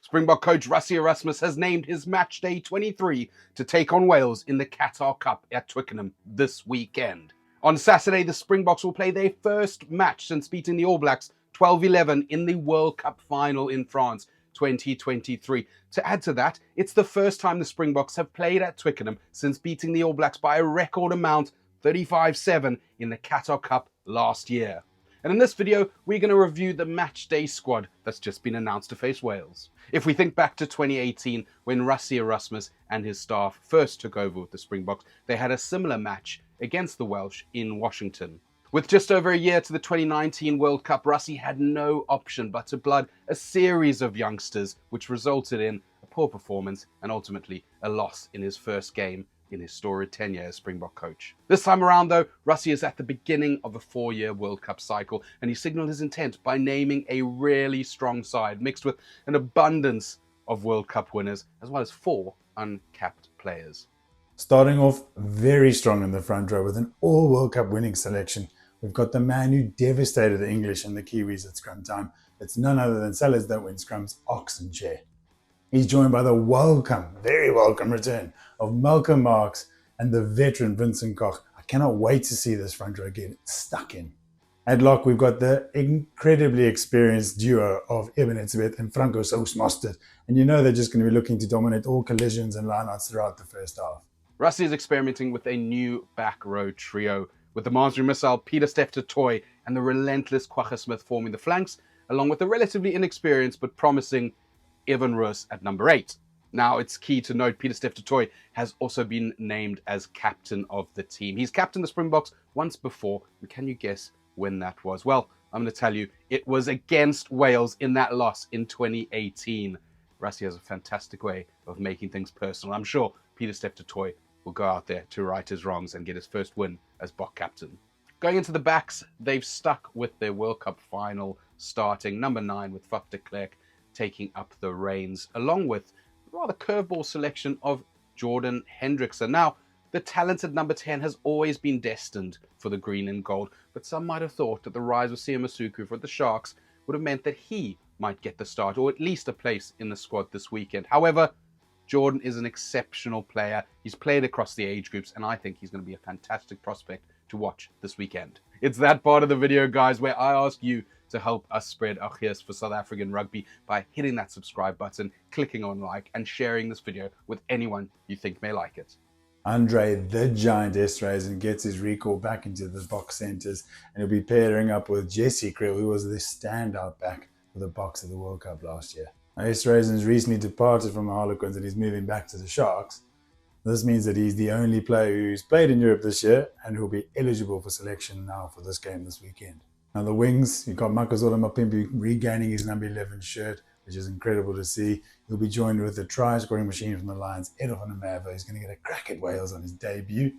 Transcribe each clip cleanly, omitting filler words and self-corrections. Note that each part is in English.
Springbok coach Rassie Erasmus has named his match day 23 to take on Wales in the Qatar Cup at Twickenham this weekend. On Saturday, the Springboks will play their first match since beating the All Blacks 12-11 in the World Cup final in France 2023. To add to that, it's the first time the Springboks have played at Twickenham since beating the All Blacks by a record amount 35-7 in the Qatar Cup last year. And in this video, we're going to review the match day squad that's just been announced to face Wales. If we think back to 2018, when Rassie Erasmus and his staff first took over with the Springboks, they had a similar match against the Welsh in Washington. With just over a year to the 2019 World Cup, Rassie had no option but to blood a series of youngsters, which resulted in a poor performance and ultimately a loss in his first game in his storied tenure as Springbok coach. This time around though, Rassie is at the beginning of a 4-year World Cup cycle, and he signalled his intent by naming a really strong side mixed with an abundance of World Cup winners as well as 4 uncapped players. Starting off very strong in the front row with an all World Cup winning selection, we've got the man who devastated the English and the Kiwis at scrum time. It's none other than sellers that win scrums, Oxen Chair. He's joined by the very welcome return of Malcolm Marx and the veteran Vincent Koch. I cannot wait to see this front row get stuck in. At lock, we've got the incredibly experienced duo of Eben Etzebeth and Franco Sous Mostert. And you know they're just going to be looking to dominate all collisions and lineouts throughout the first half. Rassie is experimenting with a new back row trio, with the Marsden missile Pieter-Steph du Toit and the relentless Kwagga Smith forming the flanks, along with the relatively inexperienced but promising Evan Roos at number 8. Now, it's key to note Pieter-Steph du Toit has also been named as captain of the team. He's captained the Springboks once before, and can you guess when that was? Well, I'm going to tell you, it was against Wales in that loss in 2018. Rassie has a fantastic way of making things personal. I'm sure Pieter-Steph du Toit will go out there to right his wrongs and get his first win as Bok captain. Going into the backs, they've stuck with their World Cup final starting number 9 with Faf de Klerk taking up the reins, along with a rather curveball selection of Jordan Hendrickson. Now, the talented number 10 has always been destined for the green and gold, but some might have thought that the rise of Siya Masuku for the Sharks would have meant that he might get the start, or at least a place in the squad this weekend. However, Jordan is an exceptional player. He's played across the age groups, and I think he's going to be a fantastic prospect to watch this weekend. It's that part of the video, guys, where I ask you to help us spread our cheers for South African rugby by hitting that subscribe button, clicking on like, and sharing this video with anyone you think may like it. Andre the Giant Esterhuizen gets his recall back into the box centres, and he'll be pairing up with Jesse Kriel, who was the standout back for the Boks at the World Cup last year. Now, Esterhuizen's recently departed from the Harlequins and he's moving back to the Sharks. This means that he's the only player who's played in Europe this year and who'll be eligible for selection now for this game this weekend. Now the wings, you've got Makazola Mapimpi regaining his number 11 shirt, which is incredible to see. He'll be joined with the try-scoring machine from the Lions, Edo van der Merwe. He's going to get a crack at Wales on his debut.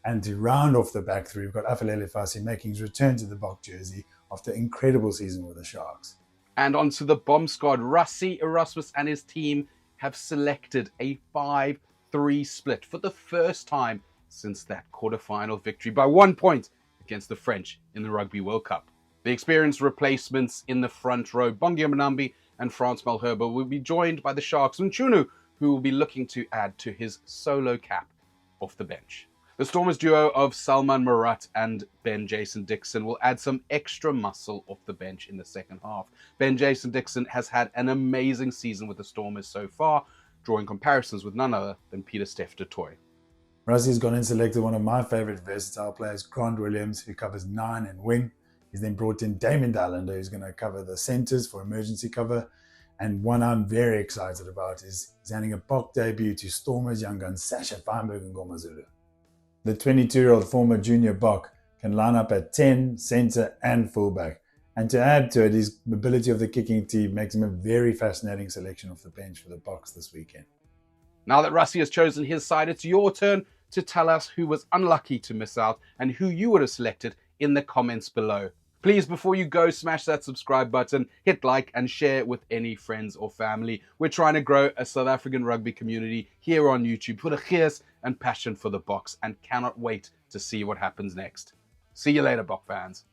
And to round off the back three, we've got Afellele Fassi making his return to the Bok jersey after an incredible season with the Sharks. And onto the bomb squad, Rassie Erasmus and his team have selected a 5-3 split for the first time since that quarter-final victory by 1 point against the French in the Rugby World Cup. The experienced replacements in the front row, Bongi Manambi and Frans Malherbe, will be joined by the Sharks' Nchunu, who will be looking to add to his solo cap off the bench. The Stormers duo of Salman Marat and Ben Jason Dixon will add some extra muscle off the bench in the second half. Ben Jason Dixon has had an amazing season with the Stormers so far, drawing comparisons with none other than Pieter-Steph du Toit. Rassie's gone and selected one of my favourite versatile players, Grant Williams, who covers 9 and wing. He's then brought in Damien Dallander, who's going to cover the centres for emergency cover. And one I'm very excited about is he's handing a Bok debut to Stormers young guns Sasha Feinberg and Ngomazulu. The 22-year-old former junior Bok can line up at 10, centre and fullback. And to add to it, his ability of the kicking team makes him a very fascinating selection off the bench for the Boks this weekend. Now that Rassie has chosen his side, it's your turn to tell us who was unlucky to miss out and who you would have selected in the comments below. Please, before you go, smash that subscribe button, hit like and share it with any friends or family. We're trying to grow a South African rugby community here on YouTube with a gees and passion for the Boks, and cannot wait to see what happens next. See you later, Bok fans.